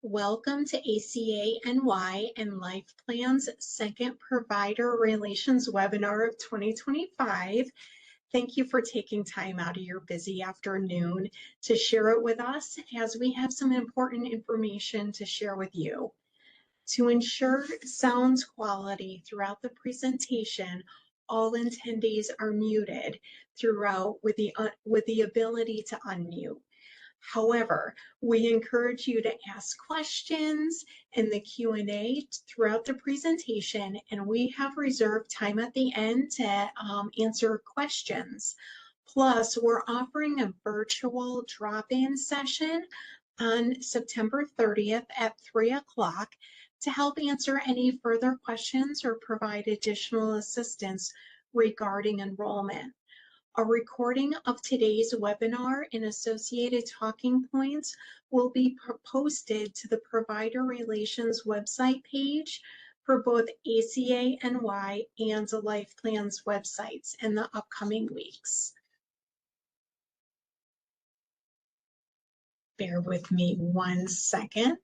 Welcome to ACANY and LIFEPlan's second Provider Relations webinar of 2025. Thank you for taking time out of your busy afternoon to share it with us, as we have some important information to share with you. To ensure sound quality throughout the presentation, all attendees are muted throughout with the ability to unmute. However, we encourage you to ask questions in the Q&A throughout the presentation, and we have reserved time at the end to answer questions. Plus, we're offering a virtual drop-in session on September 30th at 3 o'clock to help answer any further questions or provide additional assistance regarding enrollment. A recording of today's webinar and associated talking points will be posted to the Provider Relations website page for both ACANY and LIFEPlan's websites in the upcoming weeks. Bear with me 1 second.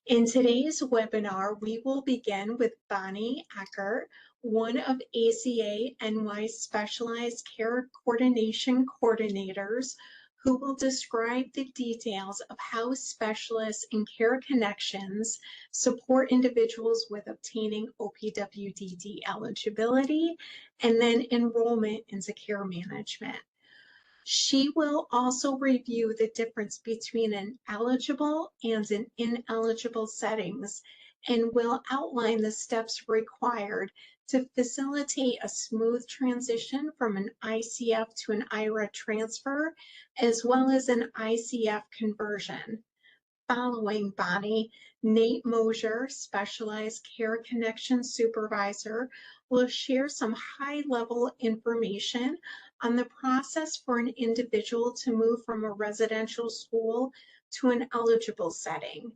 In today's webinar, we will begin with Bonnie Eckert, one of ACANY's Specialized Care Coordination Coordinators, who will describe the details of how specialists in Care Connections support individuals with obtaining OPWDD eligibility and then enrollment into care management. She will also review the difference between an eligible and an ineligible settings and will outline the steps required to facilitate a smooth transition from an ICF to an IRA transfer, as well as an ICF conversion. Following Bonnie, Nate Mosier, Specialized Care Connection Supervisor, will share some high-level information on the process for an individual to move from a residential school to an eligible setting.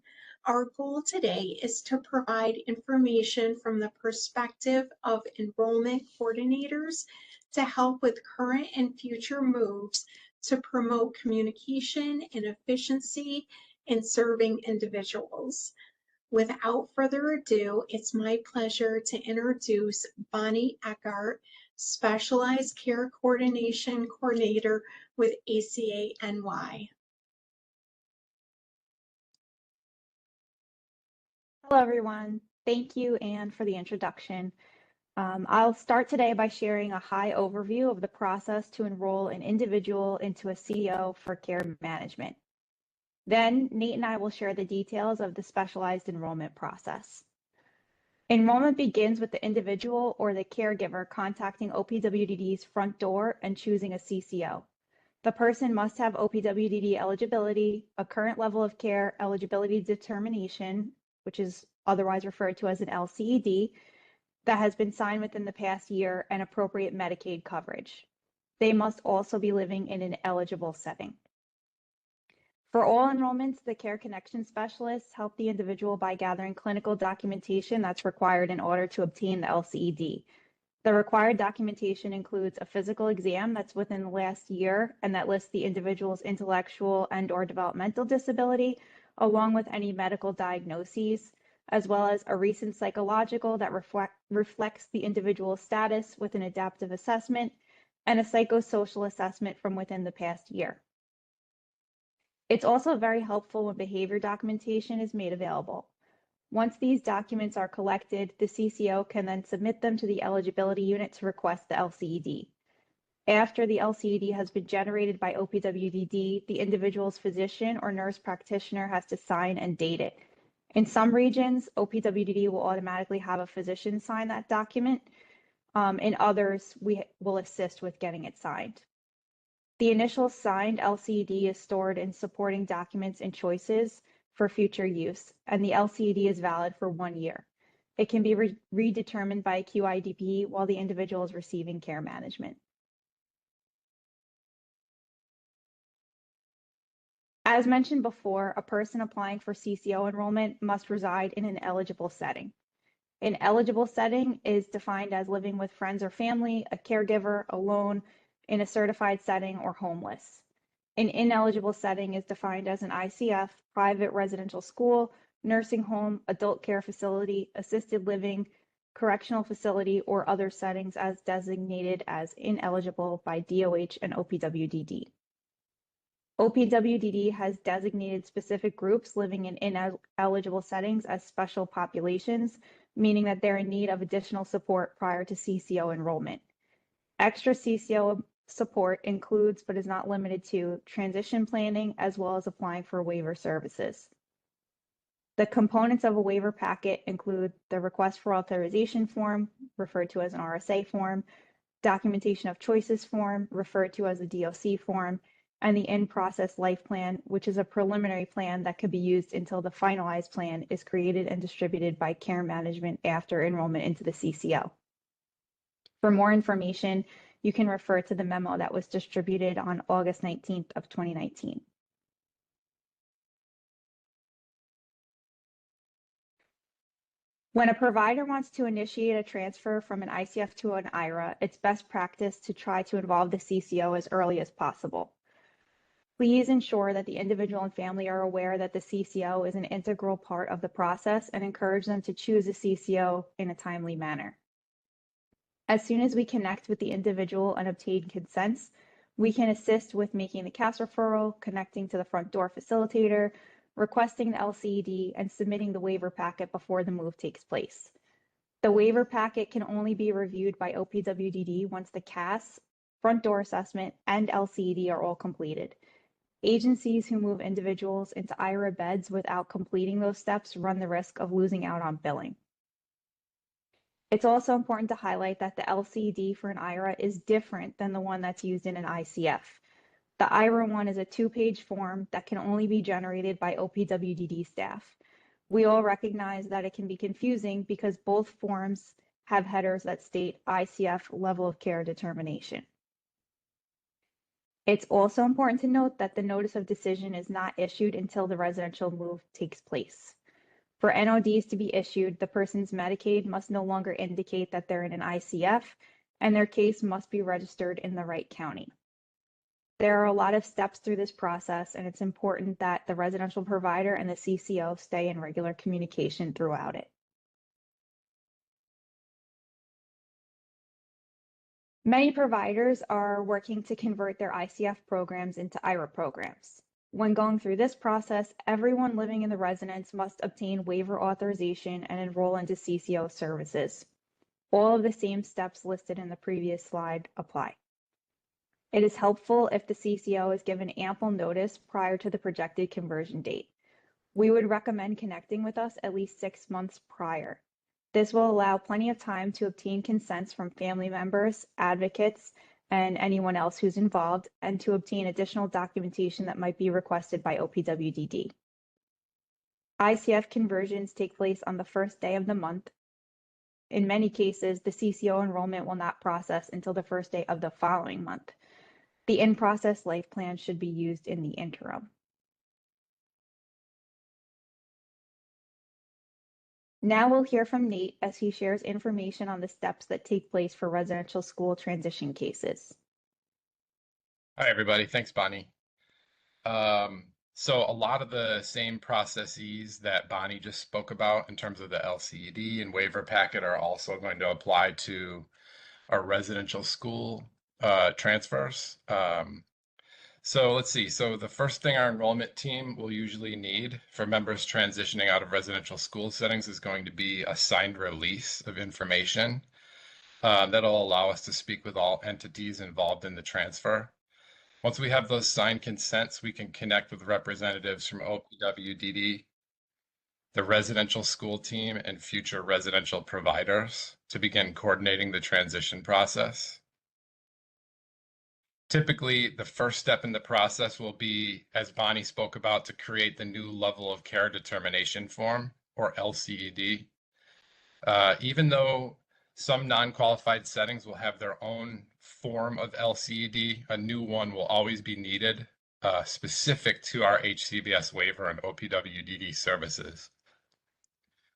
Our goal today is to provide information from the perspective of enrollment coordinators to help with current and future moves to promote communication and efficiency in serving individuals. Without further ado, it's my pleasure to introduce Bonnie Eckert, Specialized Care Coordination Coordinator with ACANY. Hello, everyone. Thank you, Anne, for the introduction. I'll start today by sharing a high overview of the process to enroll an individual into a CCO for care management. Then Nate and I will share the details of the specialized enrollment process. Enrollment begins with the individual or the caregiver contacting OPWDD's front door and choosing a CCO. The person must have OPWDD eligibility, a current level of care eligibility determination, which is otherwise referred to as an LCED, that has been signed within the past year, and appropriate Medicaid coverage. They must also be living in an eligible setting. For all enrollments, the Care Connection specialists help the individual by gathering clinical documentation that's required in order to obtain the LCED. The required documentation includes a physical exam that's within the last year and that lists the individual's intellectual and/or developmental disability, along with any medical diagnoses, as well as a recent psychological that reflects the individual's status with an adaptive assessment, and a psychosocial assessment from within the past year. It's also very helpful when behavior documentation is made available. Once these documents are collected, the CCO can then submit them to the eligibility unit to request the LCED. After the LCED has been generated by OPWDD, the individual's physician or nurse practitioner has to sign and date it. In some regions, OPWDD will automatically have a physician sign that document. In others, we will assist with getting it signed. The initial signed LCED is stored in supporting documents and choices for future use, and the LCED is valid for 1 year. It can be redetermined by a QIDP while the individual is receiving care management. As mentioned before, a person applying for CCO enrollment must reside in an eligible setting. An eligible setting is defined as living with friends or family, a caregiver, alone, in a certified setting, or homeless. An ineligible setting is defined as an ICF, private residential school, nursing home, adult care facility, assisted living, correctional facility, or other settings as designated as ineligible by DOH and OPWDD. OPWDD has designated specific groups living in ineligible settings as special populations, meaning that they're in need of additional support prior to CCO enrollment. Extra CCO support includes, but is not limited to, transition planning as well as applying for waiver services. The components of a waiver packet include the request for authorization form, referred to as an RSA form, documentation of choices form, referred to as a DOC form, and the in-process life plan, which is a preliminary plan that could be used until the finalized plan is created and distributed by care management after enrollment into the CCO. For more information, you can refer to the memo that was distributed on August 19th of 2019. When a provider wants to initiate a transfer from an ICF to an IRA, it's best practice to try to involve the CCO as early as possible. Please ensure that the individual and family are aware that the CCO is an integral part of the process and encourage them to choose a CCO in a timely manner. As soon as we connect with the individual and obtain consents, we can assist with making the CAS referral, connecting to the front door facilitator, requesting the LCED, and submitting the waiver packet before the move takes place. The waiver packet can only be reviewed by OPWDD once the CAS, front door assessment, and LCED are all completed. Agencies who move individuals into IRA beds without completing those steps run the risk of losing out on billing. It's also important to highlight that the LCED for an IRA is different than the one that's used in an ICF. The IRA one is a 2-page form that can only be generated by OPWDD staff. We all recognize that it can be confusing because both forms have headers that state ICF level of care determination. It's also important to note that the notice of decision is not issued until the residential move takes place. For NODs to be issued, the person's Medicaid must no longer indicate that they're in an ICF, and their case must be registered in the right county. There are a lot of steps through this process, and it's important that the residential provider and the CCO stay in regular communication throughout it. Many providers are working to convert their ICF programs into IRA programs. When going through this process, everyone living in the residence must obtain waiver authorization and enroll into CCO services. All of the same steps listed in the previous slide apply. It is helpful if the CCO is given ample notice prior to the projected conversion date. We would recommend connecting with us at least 6 months prior. This will allow plenty of time to obtain consents from family members, advocates, and anyone else who's involved, and to obtain additional documentation that might be requested by OPWDD. ICF conversions take place on the first day of the month. In many cases, the CCO enrollment will not process until the first day of the following month. The in-process life plan should be used in the interim. Now we'll hear from Nate as he shares information on the steps that take place for residential school transition cases. Hi, everybody. Thanks, Bonnie. So a lot of the same processes that Bonnie just spoke about in terms of the LCED and waiver packet are also going to apply to our residential school transfers. So let's see. So the first thing our enrollment team will usually need for members transitioning out of residential school settings is going to be a signed release of information that'll allow us to speak with all entities involved in the transfer. Once we have those signed consents, we can connect with representatives from OPWDD, the residential school team, and future residential providers to begin coordinating the transition process. Typically, the first step in the process will be, as Bonnie spoke about, to create the new level of care determination form, or LCED. Even though some non-qualified settings will have their own form of LCED, a new one will always be needed, specific to our HCBS waiver and OPWDD services.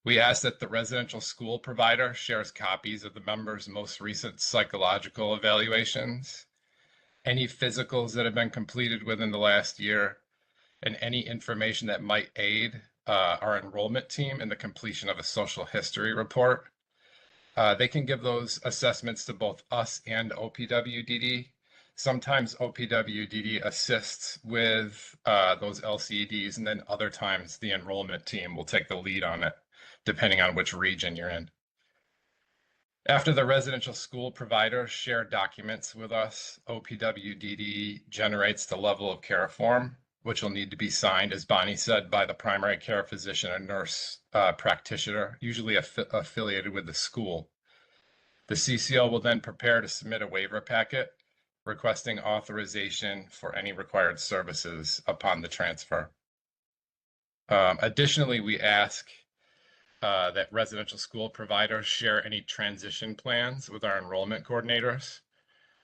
We ask that the residential school provider shares copies of the member's most recent psychological evaluations any physicals that have been completed within the last year, and any information that might aid our enrollment team in the completion of a social history report. They can give those assessments to both us and OPWDD. Sometimes OPWDD assists with those LCEDs, and then other times the enrollment team will take the lead on it, depending on which region you're in. After the residential school providers share documents with us, OPWDD generates the level of care form, which will need to be signed, as Bonnie said, by the primary care physician or nurse practitioner, usually affiliated with the school. The CCO will then prepare to submit a waiver packet requesting authorization for any required services upon the transfer. Additionally, we ask that residential school providers share any transition plans with our enrollment coordinators.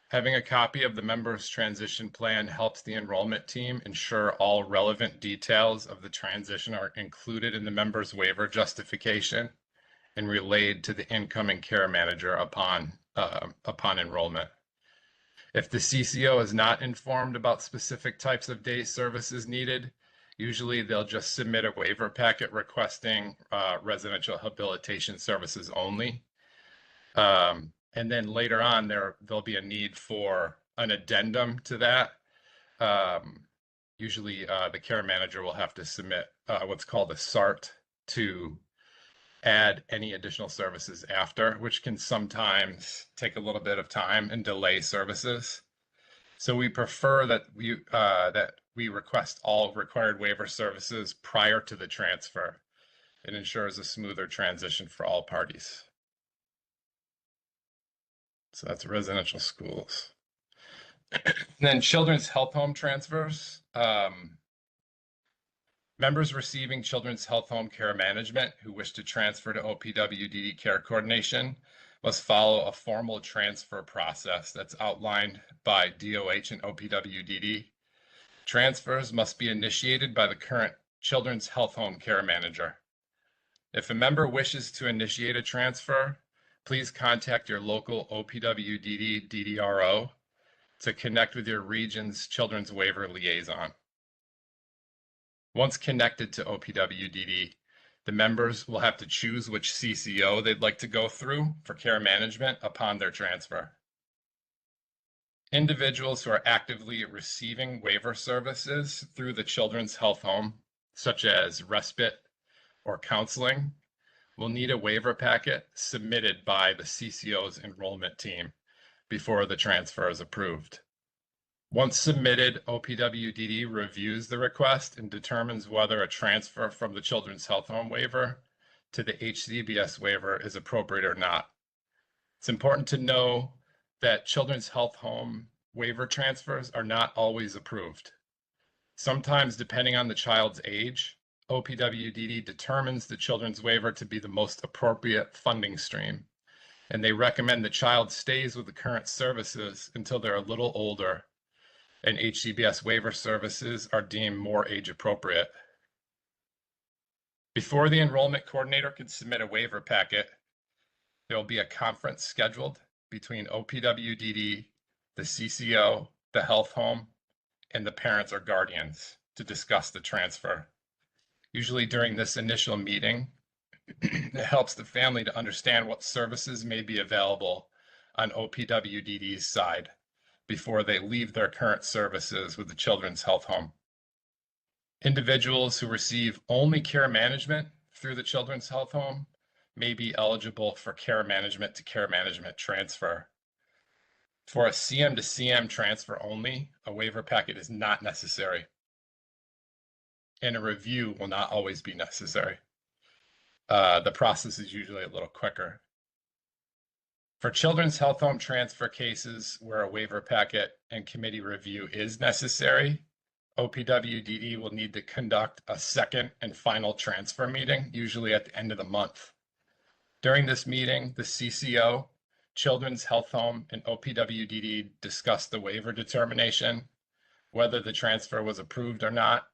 Having a copy of the member's transition plan helps the enrollment team ensure all relevant details of the transition are included in the member's waiver justification and relayed to the incoming care manager upon enrollment. If the CCO is not informed about specific types of day services needed, usually they'll just submit a waiver packet requesting residential habilitation services only. And then later on, there'll be a need for an addendum to that. Usually the care manager will have to submit what's called a SART to add any additional services after, which can sometimes take a little bit of time and delay services. So we prefer that we request all required waiver services prior to the transfer. It ensures a smoother transition for all parties. So that's residential schools. Then children's health home transfers. Members receiving children's health home care management who wish to transfer to OPWDD care coordination must follow a formal transfer process that's outlined by DOH and OPWDD. Transfers must be initiated by the current children's health home care manager. If a member wishes to initiate a transfer, please contact your local OPWDD DDRO to connect with your region's children's waiver liaison. Once connected to OPWDD, the members will have to choose which CCO they'd like to go through for care management upon their transfer. Individuals who are actively receiving waiver services through the children's health home, such as respite or counseling, will need a waiver packet submitted by the CCO's enrollment team before the transfer is approved. Once submitted, OPWDD reviews the request and determines whether a transfer from the Children's Health Home waiver to the HCBS waiver is appropriate or not. It's important to know that Children's Health Home waiver transfers are not always approved. Sometimes, depending on the child's age, OPWDD determines the children's waiver to be the most appropriate funding stream, and they recommend the child stays with the current services until they're a little older, and HCBS waiver services are deemed more age appropriate. Before the enrollment coordinator can submit a waiver packet, there will be a conference scheduled between OPWDD, the CCO, the health home, and the parents or guardians to discuss the transfer. Usually during this initial meeting, it helps the family to understand what services may be available on OPWDD's side before they leave their current services with the Children's Health Home. Individuals who receive only care management through the Children's Health Home may be eligible for care management to care management transfer. For a CM to CM transfer only, a waiver packet is not necessary, and a review will not always be necessary. The process is usually a little quicker. For Children's Health Home transfer cases where a waiver packet and committee review is necessary, OPWDD will need to conduct a second and final transfer meeting, usually at the end of the month. During this meeting, the CCO, Children's Health Home, and OPWDD discuss the waiver determination, whether the transfer was approved or not,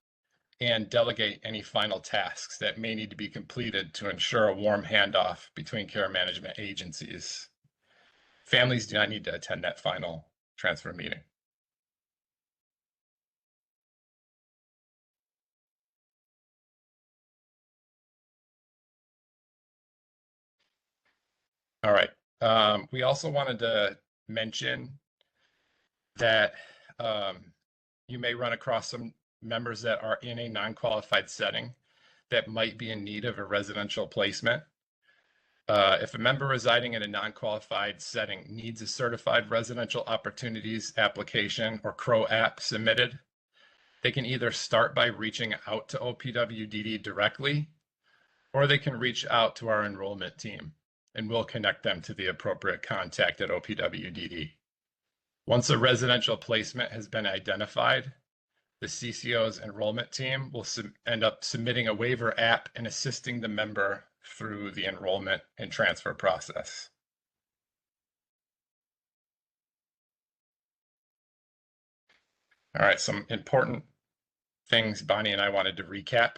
and delegate any final tasks that may need to be completed to ensure a warm handoff between care management agencies. Families do not need to attend that final transfer meeting. All right. We also wanted to mention that you may run across some members that are in a non-qualified setting that might be in need of a residential placement. If a member residing in a non-qualified setting needs a certified residential opportunities application or CRO app submitted, they can either start by reaching out to OPWDD directly, or they can reach out to our enrollment team and we'll connect them to the appropriate contact at OPWDD. Once a residential placement has been identified, the CCO's enrollment team will end up submitting a waiver app and assisting the member through the enrollment and transfer process. All right, some important things Bonnie and I wanted to recap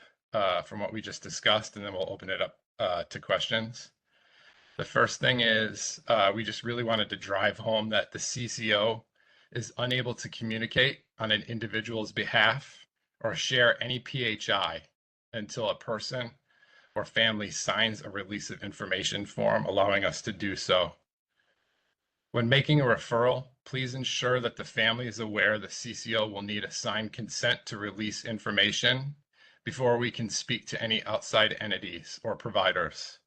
from what we just discussed, and then we'll open it up to questions. The first thing is we just really wanted to drive home that the CCO is unable to communicate on an individual's behalf or share any PHI until a person or family signs a release of information form allowing us to do so. When making a referral, please ensure that the family is aware the CCO will need a signed consent to release information before we can speak to any outside entities or providers.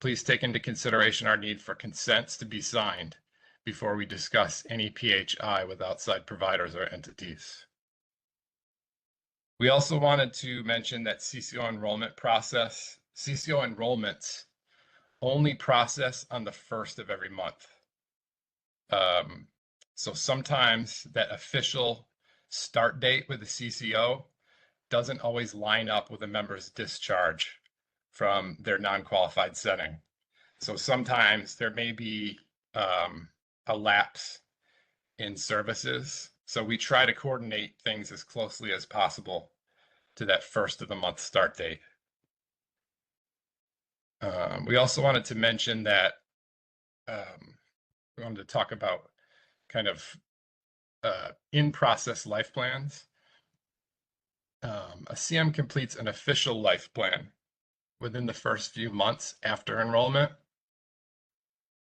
Please take into consideration our need for consents to be signed before we discuss any PHI with outside providers or entities. We also wanted to mention that CCO enrollments only process on the first of every month. So sometimes that official start date with the CCO doesn't always line up with a member's discharge from their non-qualified setting. So sometimes there may be a lapse in services. So we try to coordinate things as closely as possible to that first of the month start date. We also wanted to mention that we wanted to talk about kind of in-process life plans. A CM completes an official life plan within the first few months after enrollment.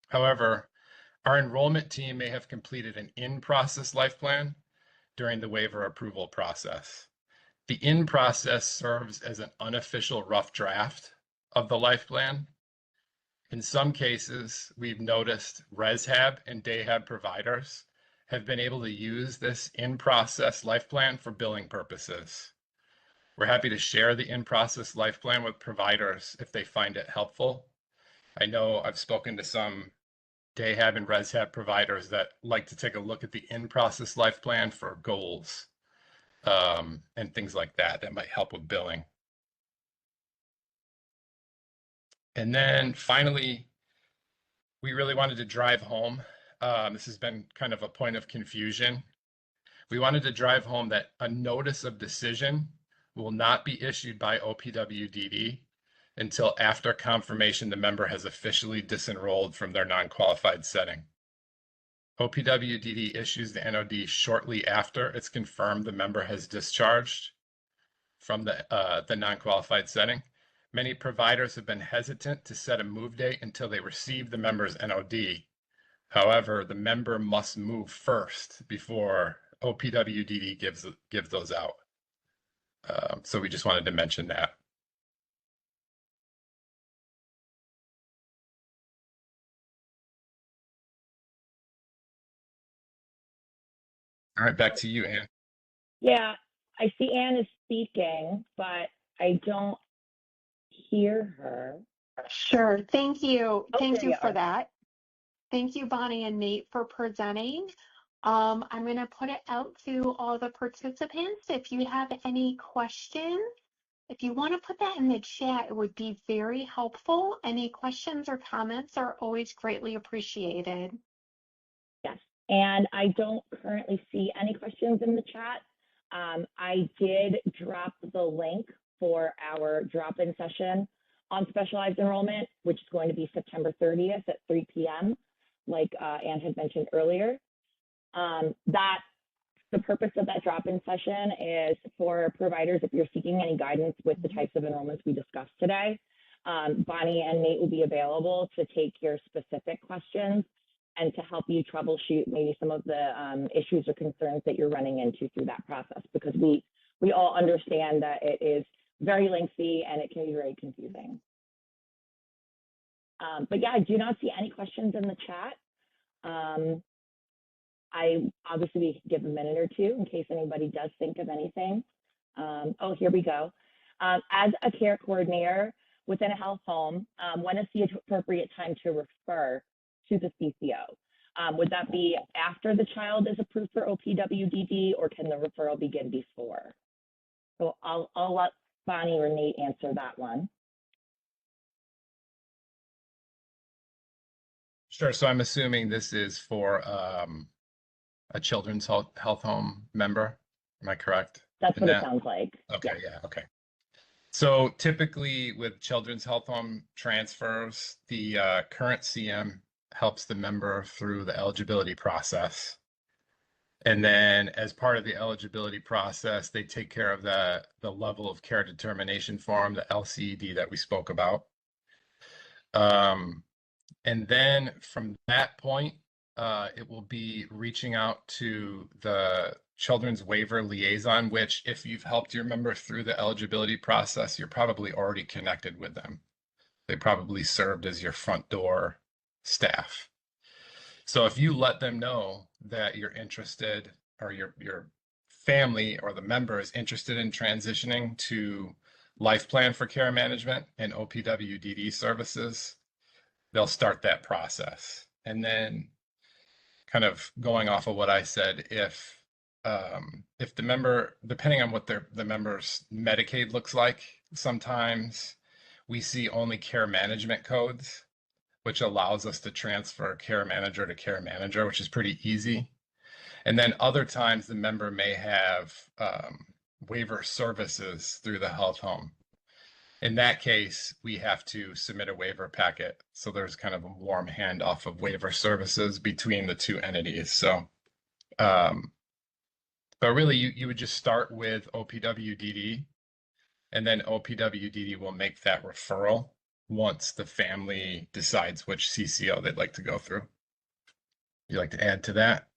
However, our enrollment team may have completed an in-process life plan during the waiver approval process. The in-process serves as an unofficial rough draft of the life plan. In some cases, we've noticed ResHab and DayHab providers have been able to use this in-process life plan for billing purposes. We're happy to share the in-process life plan with providers if they find it helpful. I know I've spoken to some DayHab and ResHab providers that like to take a look at the in-process life plan for goals and things like that that might help with billing. And then finally, we really wanted to drive home. This has been kind of a point of confusion. We wanted to drive home that a notice of decision will not be issued by OPWDD until after confirmation the member has officially disenrolled from their non-qualified setting. OPWDD issues the NOD shortly after it's confirmed the member has discharged from the non-qualified setting. Many providers have been hesitant to set a move date until they receive the member's NOD. However, the member must move first before OPWDD gives those out. So we just wanted to mention that. All right, back to you, Anne. Yeah, I see Anne is speaking, but I don't hear her. Sure. Thank you. Thank there you you for are. that. Thank you, Bonnie and Nate, for presenting. I'm going to put it out to all the participants. If you have any questions, if you want to put that in the chat, it would be very helpful. Any questions or comments are always greatly appreciated. Yes, and I don't currently see any questions in the chat. I did drop the link for our drop-in session on specialized enrollment, which is going to be September 30th at 3 p.m., like Anne had mentioned earlier. The purpose of that drop-in session is for providers, if you're seeking any guidance with the types of enrollments we discussed today, Bonnie and Nate will be available to take your specific questions and to help you troubleshoot maybe some of the issues or concerns that you're running into through that process, because we all understand that it is very lengthy and it can be very confusing. But yeah, I do not see any questions in the chat. I obviously we give a minute or two in case anybody does think of anything. Oh, here we go. As a care coordinator within a health home, when is the appropriate time to refer to the CCO? Would that be after the child is approved for OPWDD, or can the referral begin before? So I'll let Bonnie or Nate answer that one. Sure. So I'm assuming this is for a children's health home member. Am I correct? That's what it sounds like. Okay. Yeah. Okay. So typically with children's health home transfers, the current CM helps the member through the eligibility process. And then as part of the eligibility process, they take care of the level of care determination form, the LCED that we spoke about. And then from that point, it will be reaching out to the children's waiver liaison, which if you've helped your member through the eligibility process, you're probably already connected with them. They probably served as your front door staff. So if you let them know that you're interested, or your family or the member is interested in transitioning to LIFEPlan for care management and OPWDD services, they'll start that process. And then kind of going off of what I said, if the member, depending on what the member's Medicaid looks like, sometimes we see only care management codes, which allows us to transfer care manager to care manager, which is pretty easy. And then other times the member may have waiver services through the health home. In that case, we have to submit a waiver packet. So there's kind of a warm handoff of waiver services between the two entities. So, but really you would just start with OPWDD, and then OPWDD will make that referral once the family decides which CCO they'd like to go through. You'd like to add to that,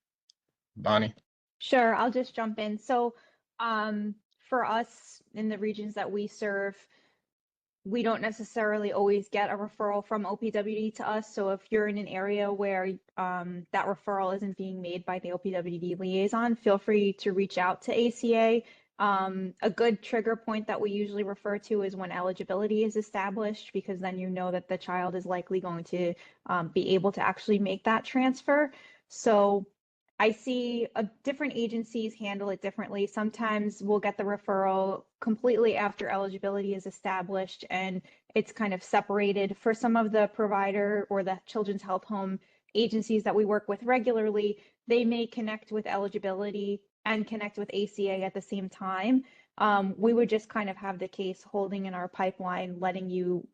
Bonnie? Sure, I'll just jump in. So for us in the regions that we serve, we don't necessarily always get a referral from OPWD to us. So if you're in an area where that referral isn't being made by the OPWD liaison, feel free to reach out to ACA. A good trigger point that we usually refer to is when eligibility is established, because then you know that the child is likely going to be able to actually make that transfer. So I see different agencies handle it differently. Sometimes we'll get the referral completely after eligibility is established and it's kind of separated. For some of the provider or the children's health home agencies that we work with regularly, they may connect with eligibility and connect with ACA at the same time. We would just kind of have the case holding in our pipeline, letting you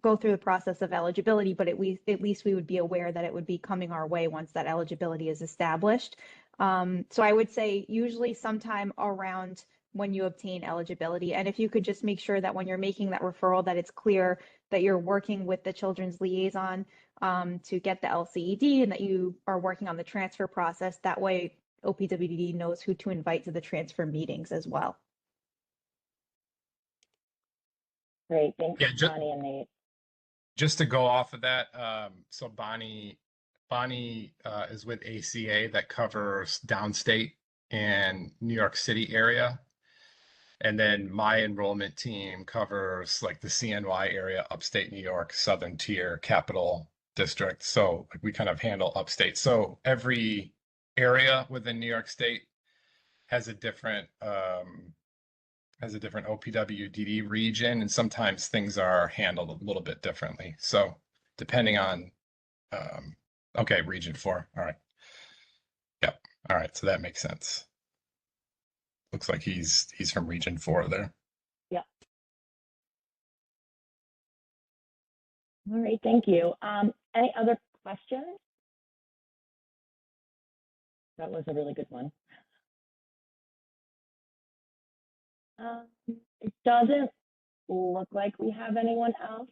go through the process of eligibility, but at least we would be aware that it would be coming our way once that eligibility is established. So I would say usually sometime around when you obtain eligibility. And if you could just make sure that when you're making that referral, that it's clear that you're working with the children's liaison to get the LCED, and that you are working on the transfer process. That way OPWDD knows who to invite to the transfer meetings as well. Great, thanks, Bonnie and Nate. Just to go off of that, so Bonnie is with ACA that covers downstate and New York City area. And then my enrollment team covers like the CNY area, upstate New York, Southern Tier, Capital District. So we kind of handle upstate. So every area within New York State has a different OPWDD region, and sometimes things are handled a little bit differently. So depending on okay, region 4. All right. Yep. All right. So that makes sense. Looks like he's from region 4 there. Yeah. All right. Thank you. Any other questions? That was a really good one. It doesn't look like we have anyone else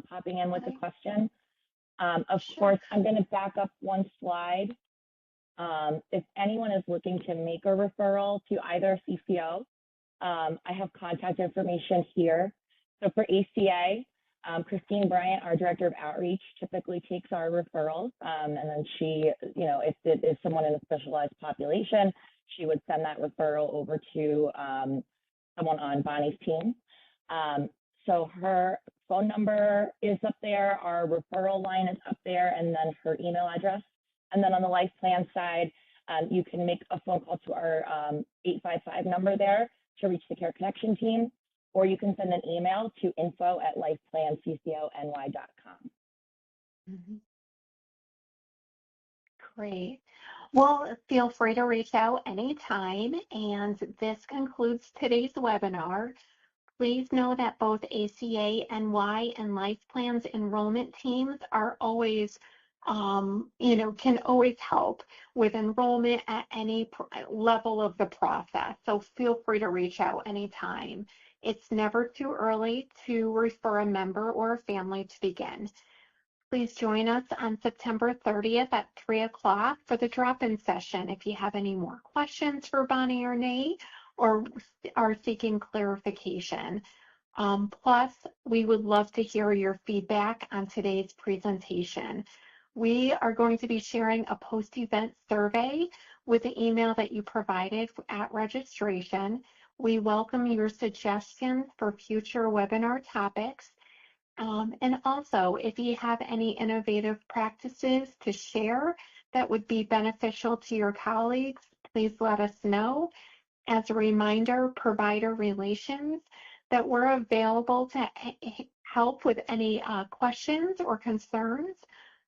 popping in with a Okay. question. Of Sure. course, I'm going to back up one slide. If anyone is looking to make a referral to either CCO, I have contact information here. So for ACA, Christine Bryant, our Director of Outreach, typically takes our referrals. And then she, you know, if it is someone in a specialized population, she would send that referral over to someone on Bonnie's team. So her phone number is up there, our referral line is up there, and then her email address. And then on the life plan side, you can make a phone call to our 855 number there to reach the Care Connection team, or you can send an email to info@lifeplancccony.com. Mm-hmm. Great. Well, feel free to reach out anytime. And this concludes today's webinar. Please know that both ACA, NY, and Life Plans enrollment teams are always, can always help with enrollment at any level of the process. So feel free to reach out anytime. It's never too early to refer a member or a family to begin. Please join us on September 30th at 3 o'clock for the drop-in session if you have any more questions for Bonnie or Nate or are seeking clarification. Plus, we would love to hear your feedback on today's presentation. We are going to be sharing a post-event survey with the email that you provided at registration. We welcome your suggestions for future webinar topics. And also, if you have any innovative practices to share that would be beneficial to your colleagues, please let us know. As a reminder, provider relations, that we're available to help with any questions or concerns.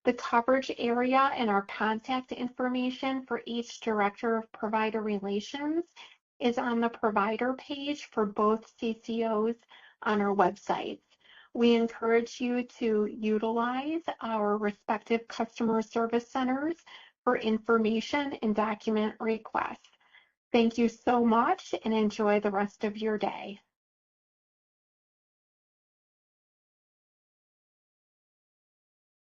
The coverage area and our contact information for each director of provider relations is on the provider page for both CCOs on our websites. We encourage you to utilize our respective customer service centers for information and document requests. Thank you so much and enjoy the rest of your day.